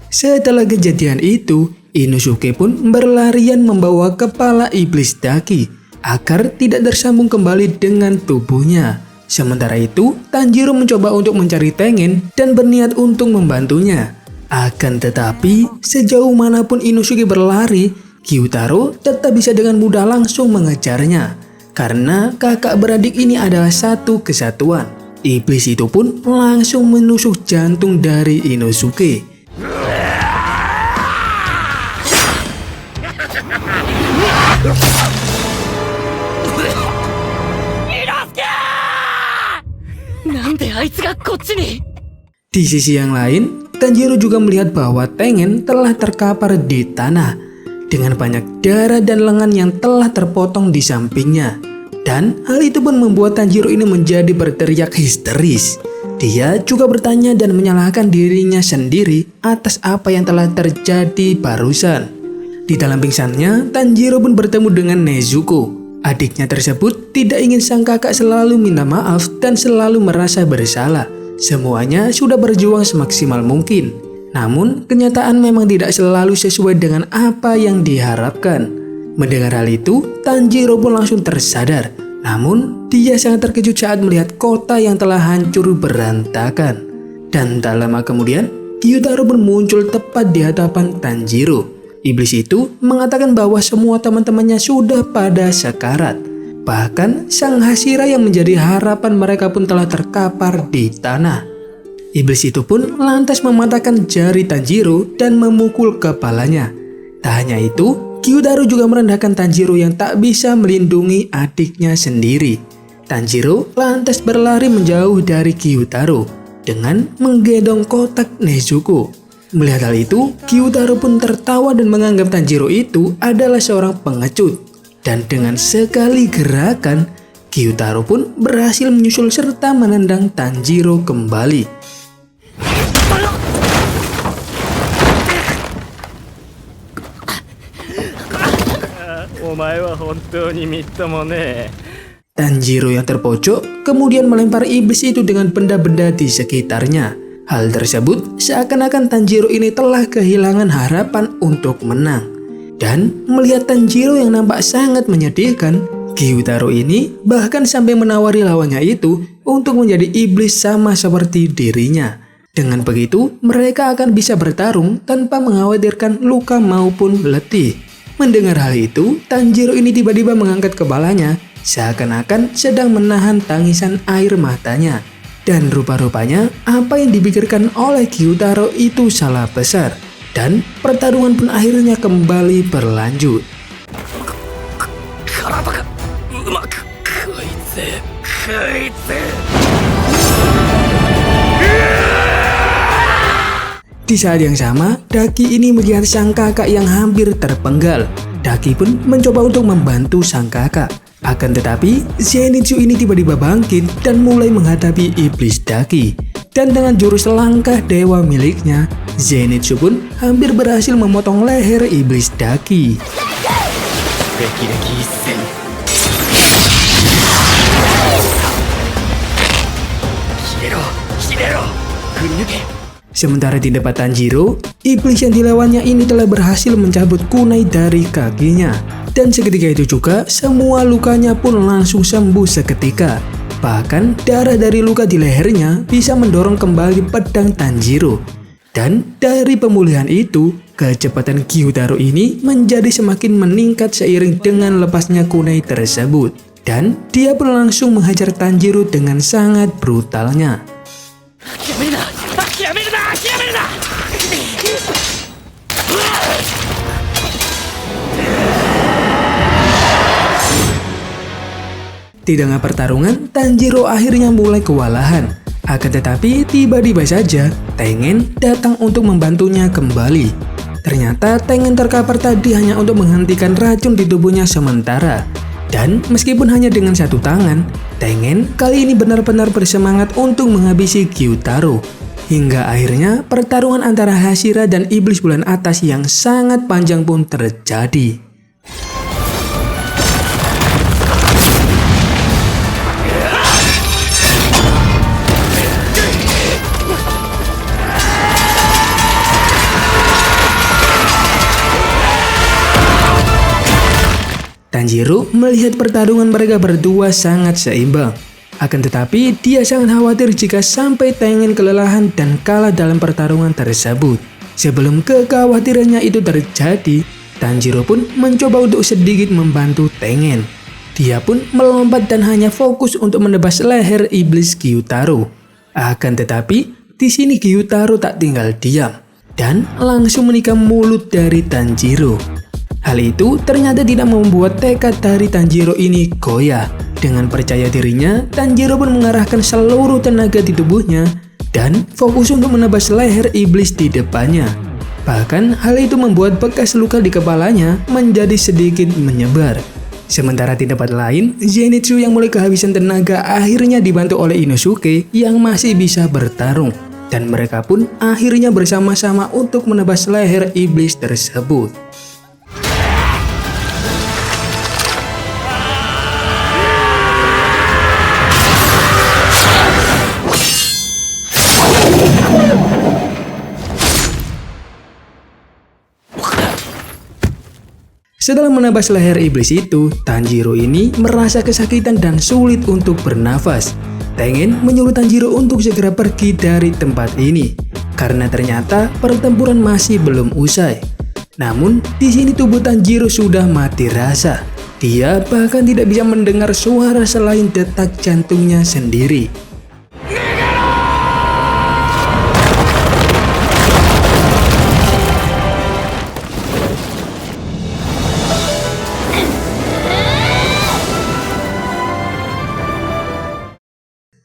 Setelah kejadian itu, Inosuke pun berlarian membawa kepala iblis Daki agar tidak tersambung kembali dengan tubuhnya. Sementara itu, Tanjiro mencoba untuk mencari Tengen dan berniat untuk membantunya. Akan tetapi, sejauh manapun Inosuke berlari, Gyutaro tetap bisa dengan mudah langsung mengejarnya. Karena kakak beradik ini adalah satu kesatuan. Iblis itu pun langsung menusuk jantung dari Inosuke. Di sisi yang lain, Tanjiro juga melihat bahwa Tengen telah terkapar di tanah dengan banyak darah dan lengan yang telah terpotong di sampingnya. Dan hal itu pun membuat Tanjiro ini menjadi berteriak histeris. Dia juga bertanya dan menyalahkan dirinya sendiri atas apa yang telah terjadi barusan. Di dalam pingsannya, Tanjiro pun bertemu dengan Nezuko. Adiknya tersebut tidak ingin sang kakak selalu minta maaf dan selalu merasa bersalah. Semuanya sudah berjuang semaksimal mungkin. Namun, kenyataan memang tidak selalu sesuai dengan apa yang diharapkan. Mendengar hal itu, Tanjiro pun langsung tersadar. Namun, dia sangat terkejut saat melihat kota yang telah hancur berantakan. Dan tak lama kemudian, Gyutaro pun muncul tepat di hadapan Tanjiro. Iblis itu mengatakan bahwa semua teman-temannya sudah pada sekarat. Bahkan sang Hashira yang menjadi harapan mereka pun telah terkapar di tanah. Iblis itu pun lantas mematahkan jari Tanjiro dan memukul kepalanya. Tak hanya itu, Gyutaro juga merendahkan Tanjiro yang tak bisa melindungi adiknya sendiri. Tanjiro lantas berlari menjauh dari Gyutaro dengan menggendong kotak Nezuko. Melihat hal itu, Gyutaro pun tertawa dan menganggap Tanjiro itu adalah seorang pengecut. Dan dengan sekali gerakan, Gyutaro pun berhasil menyusul serta menendang Tanjiro kembali. Tanjiro yang terpojok kemudian melempar iblis itu dengan benda-benda di sekitarnya. Hal tersebut seakan-akan Tanjiro ini telah kehilangan harapan untuk menang. Dan melihat Tanjiro yang nampak sangat menyedihkan, Gyutaro ini bahkan sampai menawari lawannya itu untuk menjadi iblis sama seperti dirinya. Dengan begitu, mereka akan bisa bertarung tanpa mengkhawatirkan luka maupun letih. Mendengar hal itu, Tanjiro ini tiba-tiba mengangkat kepalanya, seakan-akan sedang menahan tangisan air matanya. Dan rupa-rupanya apa yang dipikirkan oleh Gyutaro itu salah besar. Dan pertarungan pun akhirnya kembali berlanjut. Di saat yang sama, Daki ini melihat sang kakak yang hampir terpenggal. Daki pun mencoba untuk membantu sang kakak. Akan tetapi, Zenitsu ini tiba-tiba bangkit dan mulai menghadapi iblis Daki. Dan dengan jurus langkah dewa miliknya, Zenitsu pun hampir berhasil memotong leher iblis Daki. Sementara di depan Tanjiro, iblis yang dilawannya ini telah berhasil mencabut kunai dari kakinya. Dan seketika itu juga, semua lukanya pun langsung sembuh seketika. Bahkan, darah dari luka di lehernya bisa mendorong kembali pedang Tanjiro. Dan dari pemulihan itu, kecepatan Gyutaro ini menjadi semakin meningkat seiring dengan lepasnya kunai tersebut. Dan dia pun langsung menghajar Tanjiro dengan sangat brutalnya. Di tengah pertarungan, Tanjiro akhirnya mulai kewalahan. Akan tetapi, tiba-tiba saja Tengen datang untuk membantunya kembali. Ternyata Tengen terkapar tadi hanya untuk menghentikan racun di tubuhnya sementara. Dan meskipun hanya dengan satu tangan, Tengen kali ini benar-benar bersemangat untuk menghabisi Gyutaro. Hingga akhirnya pertarungan antara Hashira dan iblis bulan atas yang sangat panjang pun terjadi. Tanjiro melihat pertarungan mereka berdua sangat seimbang. Akan tetapi, dia sangat khawatir jika sampai Tengen kelelahan dan kalah dalam pertarungan tersebut. Sebelum kekhawatirannya itu terjadi, Tanjiro pun mencoba untuk sedikit membantu Tengen. Dia pun melompat dan hanya fokus untuk menebas leher iblis Gyutaro. Akan tetapi, di sini Gyutaro tak tinggal diam dan langsung menikam mulut dari Tanjiro. Hal itu ternyata tidak membuat tekad dari Tanjiro ini goyah. Dengan percaya dirinya, Tanjiro pun mengarahkan seluruh tenaga di tubuhnya dan fokus untuk menebas leher iblis di depannya. Bahkan hal itu membuat bekas luka di kepalanya menjadi sedikit menyebar. Sementara di tempat lain, Zenitsu yang mulai kehabisan tenaga akhirnya dibantu oleh Inosuke yang masih bisa bertarung. Dan mereka pun akhirnya bersama-sama untuk menebas leher iblis tersebut. Setelah menebas leher iblis itu, Tanjiro ini merasa kesakitan dan sulit untuk bernafas. Tengen menyuruh Tanjiro untuk segera pergi dari tempat ini, karena ternyata pertempuran masih belum usai. Namun, di sini tubuh Tanjiro sudah mati rasa. Dia bahkan tidak bisa mendengar suara selain detak jantungnya sendiri.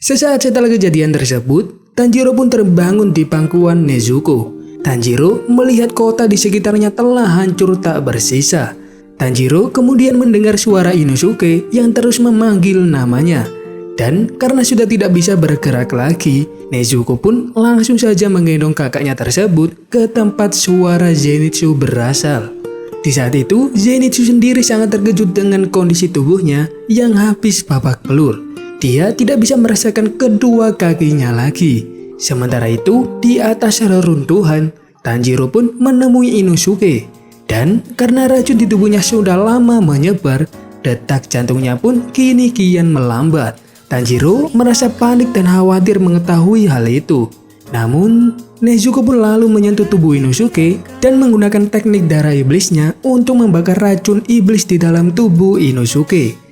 Sesaat setelah kejadian tersebut, Tanjiro pun terbangun di pangkuan Nezuko. Tanjiro melihat kota di sekitarnya telah hancur tak bersisa. Tanjiro kemudian mendengar suara Inosuke yang terus memanggil namanya. Dan karena sudah tidak bisa bergerak lagi, Nezuko pun langsung saja menggendong kakaknya tersebut ke tempat suara Zenitsu berasal. Di saat itu, Zenitsu sendiri sangat terkejut dengan kondisi tubuhnya yang habis babak belur. Dia tidak bisa merasakan kedua kakinya lagi. Sementara itu, di atas reruntuhan, Tanjiro pun menemui Inosuke. Dan karena racun di tubuhnya sudah lama menyebar, detak jantungnya pun kini kian melambat. Tanjiro merasa panik dan khawatir mengetahui hal itu. Namun, Nezuko pun lalu menyentuh tubuh Inosuke dan menggunakan teknik darah iblisnya untuk membakar racun iblis di dalam tubuh Inosuke.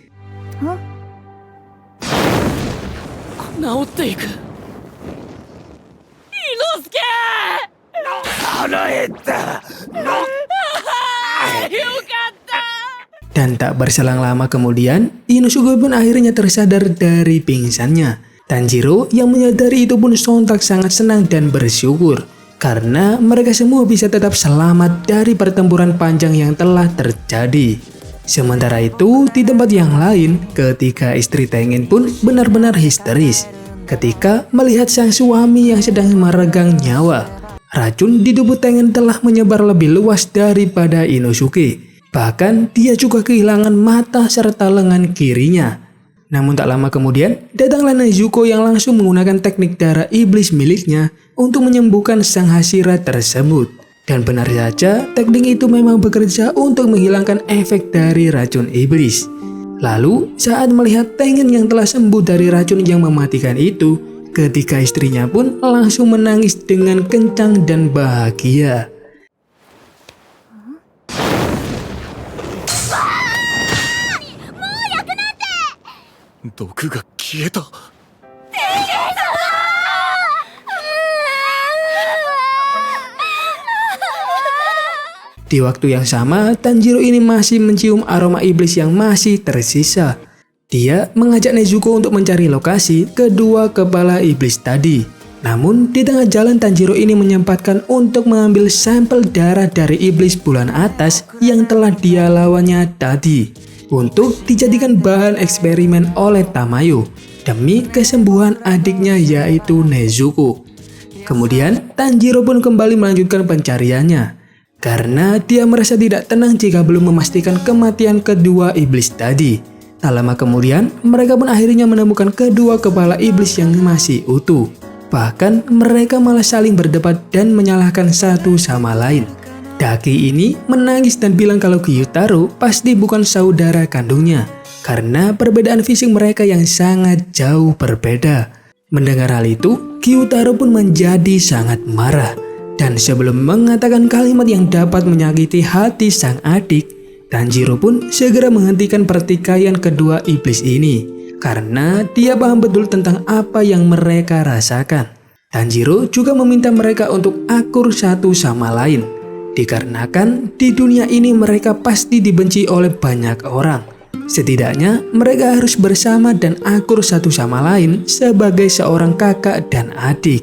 Dan tak berselang lama kemudian, Inosuke pun akhirnya tersadar dari pingsannya. Tanjiro yang menyadari itu pun sontak sangat senang dan bersyukur karena mereka semua bisa tetap selamat dari pertempuran panjang yang telah terjadi. Sementara itu, di tempat yang lain, ketika istri Tengen pun benar-benar histeris ketika melihat sang suami yang sedang meregang nyawa. Racun di tubuh Tengen telah menyebar lebih luas daripada Inosuke. Bahkan dia juga kehilangan mata serta lengan kirinya. Namun tak lama kemudian, datanglah Nezuko yang langsung menggunakan teknik darah iblis miliknya untuk menyembuhkan sang Hashira tersebut. Dan benar saja, teknik itu memang bekerja untuk menghilangkan efek dari racun iblis. Lalu, saat melihat Tengen yang telah sembuh dari racun yang mematikan itu, ketika istrinya pun langsung menangis dengan kencang dan bahagia. 毒が消えた。 Di waktu yang sama, Tanjiro ini masih mencium aroma iblis yang masih tersisa. Dia mengajak Nezuko untuk mencari lokasi kedua kepala iblis tadi. Namun, di tengah jalan Tanjiro ini menyempatkan untuk mengambil sampel darah dari iblis bulan atas yang telah dia lawannya tadi untuk dijadikan bahan eksperimen oleh Tamayo demi kesembuhan adiknya yaitu Nezuko. Kemudian, Tanjiro pun kembali melanjutkan pencariannya karena dia merasa tidak tenang jika belum memastikan kematian kedua iblis tadi. Tak lama kemudian, mereka pun akhirnya menemukan kedua kepala iblis yang masih utuh. Bahkan mereka malah saling berdebat dan menyalahkan satu sama lain. Daki ini menangis dan bilang kalau Gyutaro pasti bukan saudara kandungnya karena perbedaan fisik mereka yang sangat jauh berbeda. Mendengar hal itu, Gyutaro pun menjadi sangat marah. Dan sebelum mengatakan kalimat yang dapat menyakiti hati sang adik, Tanjiro pun segera menghentikan pertikaian kedua iblis ini karena dia paham betul tentang apa yang mereka rasakan. Tanjiro juga meminta mereka untuk akur satu sama lain, dikarenakan di dunia ini mereka pasti dibenci oleh banyak orang. Setidaknya mereka harus bersama dan akur satu sama lain sebagai seorang kakak dan adik.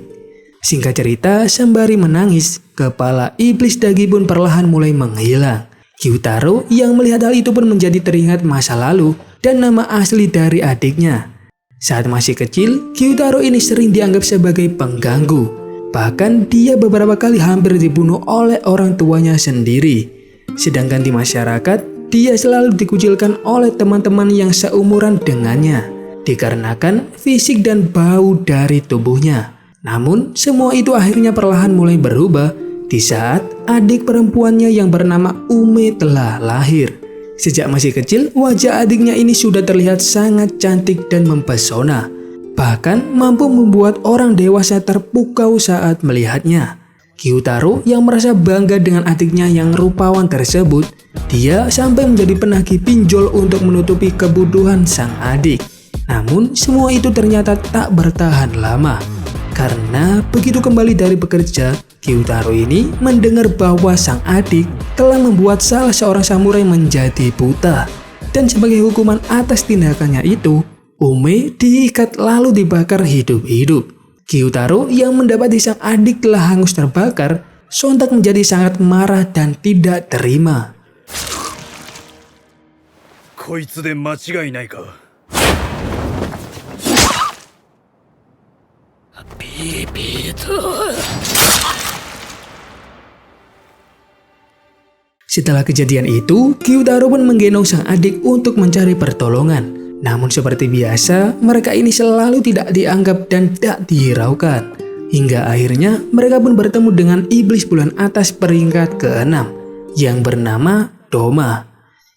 Singkat cerita, sembari menangis, kepala iblis Dagi pun perlahan mulai menghilang. Gyutaro yang melihat hal itu pun menjadi teringat masa lalu dan nama asli dari adiknya. Saat masih kecil, Gyutaro ini sering dianggap sebagai pengganggu. Bahkan dia beberapa kali hampir dibunuh oleh orang tuanya sendiri. Sedangkan di masyarakat, dia selalu dikucilkan oleh teman-teman yang seumuran dengannya, dikarenakan fisik dan bau dari tubuhnya. Namun, semua itu akhirnya perlahan mulai berubah di saat adik perempuannya yang bernama Ume telah lahir. Sejak masih kecil, wajah adiknya ini sudah terlihat sangat cantik dan mempesona. Bahkan mampu membuat orang dewasa terpukau saat melihatnya. Gyutaro yang merasa bangga dengan adiknya yang rupawan tersebut, dia sampai menjadi penagih pinjol untuk menutupi kebutuhan sang adik. Namun semua itu ternyata tak bertahan lama. Karena begitu kembali dari bekerja, Gyutaro ini mendengar bahwa sang adik telah membuat salah seorang samurai menjadi buta. Dan sebagai hukuman atas tindakannya itu, Ume diikat lalu dibakar hidup-hidup. Gyutaro yang mendapati sang adik telah hangus terbakar, sontak menjadi sangat marah dan tidak terima. こいつで間違いないか。ビビと。 Setelah kejadian itu, Gyutaro pun menggendong sang adik untuk mencari pertolongan. Namun seperti biasa, mereka ini selalu tidak dianggap dan tak dihiraukan. Hingga akhirnya mereka pun bertemu dengan iblis bulan atas peringkat ke-6 yang bernama Doma.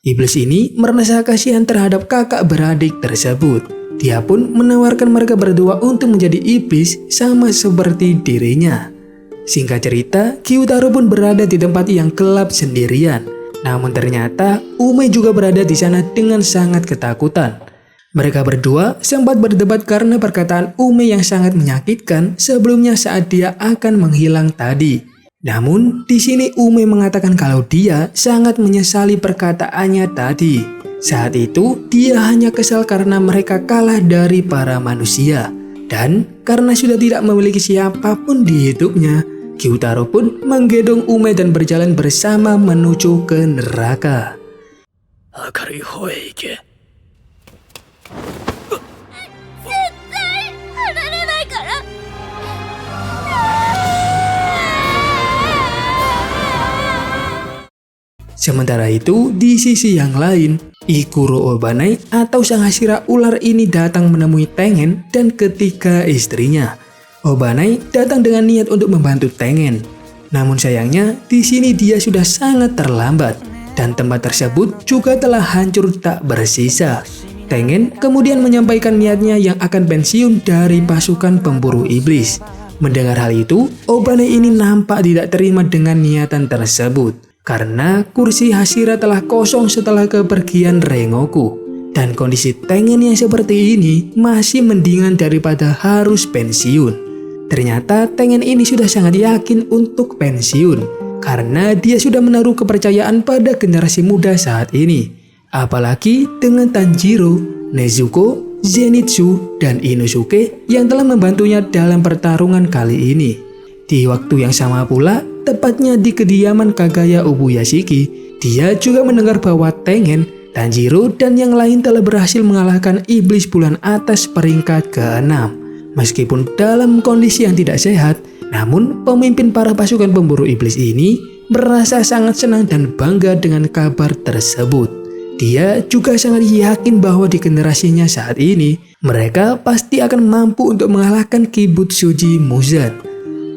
Iblis ini merasa kasihan terhadap kakak beradik tersebut. Dia pun menawarkan mereka berdua untuk menjadi iblis sama seperti dirinya. Singkat cerita, Gyutaro pun berada di tempat yang gelap sendirian. Namun ternyata Ume juga berada di sana dengan sangat ketakutan. Mereka berdua sempat berdebat karena perkataan Ume yang sangat menyakitkan sebelumnya saat dia akan menghilang tadi. Namun di sini Ume mengatakan kalau dia sangat menyesali perkataannya tadi. Saat itu dia hanya kesal karena mereka kalah dari para manusia. Dan karena sudah tidak memiliki siapapun di hidupnya, Gyutaro pun menggendong Ume dan berjalan bersama menuju ke neraka. 明るい方へ行け。 Sementara itu, di sisi yang lain, Ikuro Obanai atau sang Hashira ular ini datang menemui Tengen dan ketiga istrinya. Obanai datang dengan niat untuk membantu Tengen. Namun sayangnya, di sini dia sudah sangat terlambat dan tempat tersebut juga telah hancur tak bersisa. Tengen kemudian menyampaikan niatnya yang akan pensiun dari pasukan pemburu iblis. Mendengar hal itu, Obanai ini nampak tidak terima dengan niatan tersebut. Karena kursi Hashira telah kosong setelah kepergian Rengoku. Dan kondisi Tengen yang seperti ini masih mendingan daripada harus pensiun. Ternyata Tengen ini sudah sangat yakin untuk pensiun. Karena dia sudah menaruh kepercayaan pada generasi muda saat ini. Apalagi dengan Tanjiro, Nezuko, Zenitsu, dan Inosuke yang telah membantunya dalam pertarungan kali ini. Di waktu yang sama pula, tepatnya di kediaman Kagaya Ubuyashiki, dia juga mendengar bahwa Tengen, Tanjiro, dan yang lain telah berhasil mengalahkan iblis bulan atas peringkat ke-6. Meskipun dalam kondisi yang tidak sehat, namun pemimpin para pasukan pemburu iblis ini merasa sangat senang dan bangga dengan kabar tersebut. Dia juga sangat yakin bahwa di generasinya saat ini, mereka pasti akan mampu untuk mengalahkan Kibutsuji Muzan.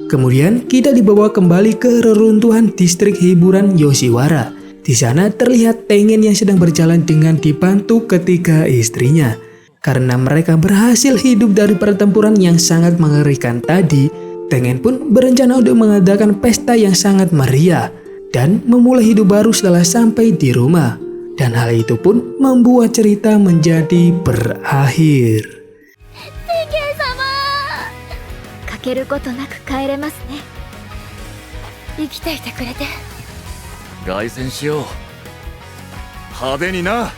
Kemudian kita dibawa kembali ke reruntuhan distrik hiburan Yoshiwara. Di sana terlihat Tengen yang sedang berjalan dengan dibantu ketiga istrinya. Karena mereka berhasil hidup dari pertempuran yang sangat mengerikan tadi, Tengen pun berencana untuk mengadakan pesta yang sangat meriah dan memulai hidup baru setelah sampai di rumah. Dan hal itu pun membuat cerita menjadi berakhir. 負けることなく帰れますね。生きていてくれて。凱旋しよう。派手にな。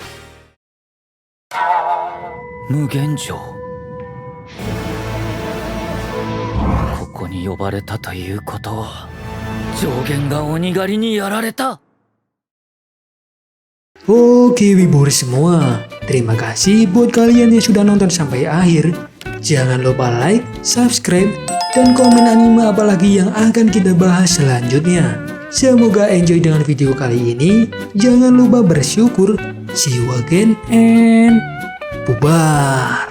無限城。ここに呼ばれたということは、上限が鬼狩りにやられた。 Oke Wibors semua, terima kasih buat kalian yang sudah nonton sampai akhir. Jangan lupa like, subscribe, dan komen anime apalagi yang akan kita bahas selanjutnya. Semoga enjoy dengan video kali ini. Jangan lupa bersyukur. See you again and bubar.